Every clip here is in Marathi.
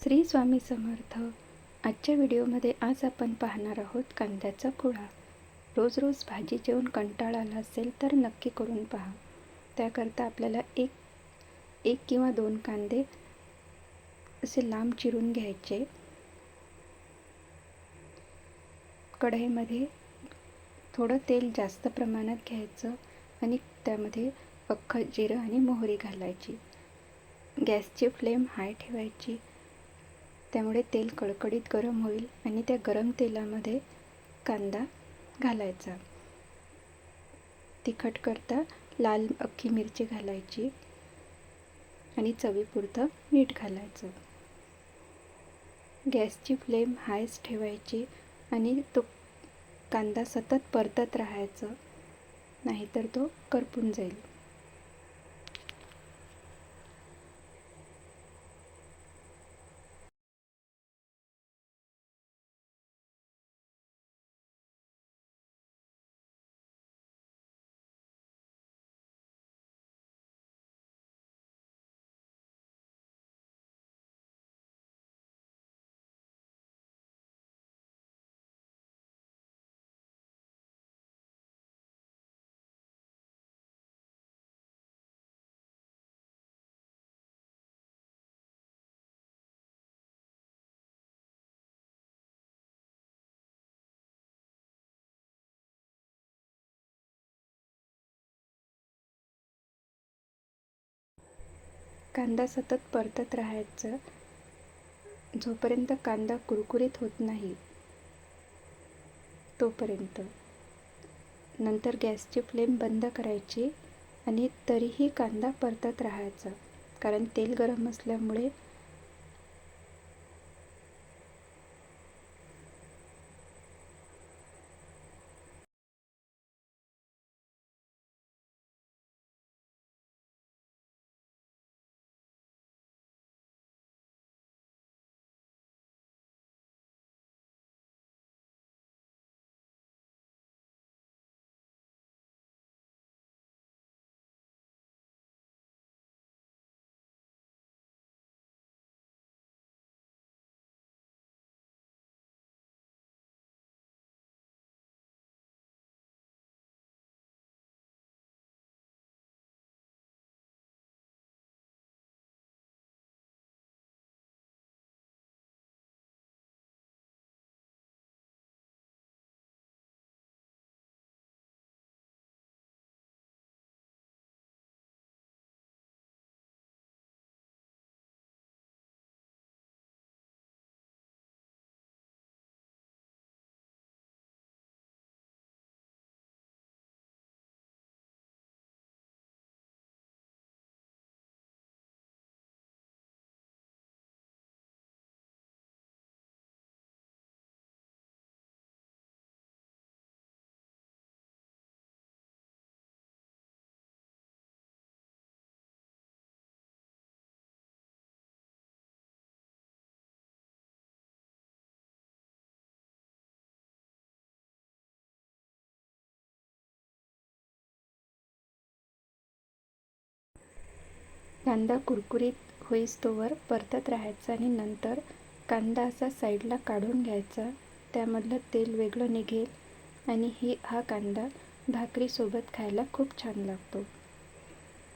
श्री स्वामी समर्थ. आजच्या व्हिडिओमध्ये आज आपण पाहणार आहोत कांद्याचा कुळा. रोज रोज भाजी जेवून कंटाळा आला असेल तर नक्की करून पहा. त्याकरता आपल्याला एक किंवा 2 कांदे असे लांब चिरून घ्यायचे. कढईमध्ये थोडं तेल जास्त प्रमाणात घ्यायचं आणि त्यामध्ये अख्खं जिरं आणि मोहरी घालायची. गॅसची फ्लेम हाय ठेवायची. त्यामुळे तेल कडकडीत गरम होईल आणि त्या गरम तेलामध्ये कांदा घालायचा. तिखट करता लाल अख्खी मिरची घालायची आणि चवीपुरतं मीठ घालायचं. गॅसची फ्लेम हायच ठेवायची आणि तो कांदा सतत परतत राहायचं, नाहीतर तो करपून जाईल. कांदा सतत परतत राहायचं जोपर्यंत कांदा कुरकुरीत होत नाही तोपर्यंत. नंतर गॅसची फ्लेम बंद करायची आणि तरीही कांदा परतत राहायचा, कारण तेल गरम असल्यामुळे कांदा कुरकुरीत होईस्तोवर परतत राहायचा आणि नंतर कांदा असा साईडला काढून घ्यायचा. त्यामधलं तेल वेगळं निघेल आणि हा कांदा भाकरीसोबत खायला खूप छान लागतो.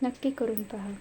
नक्की करून पहा.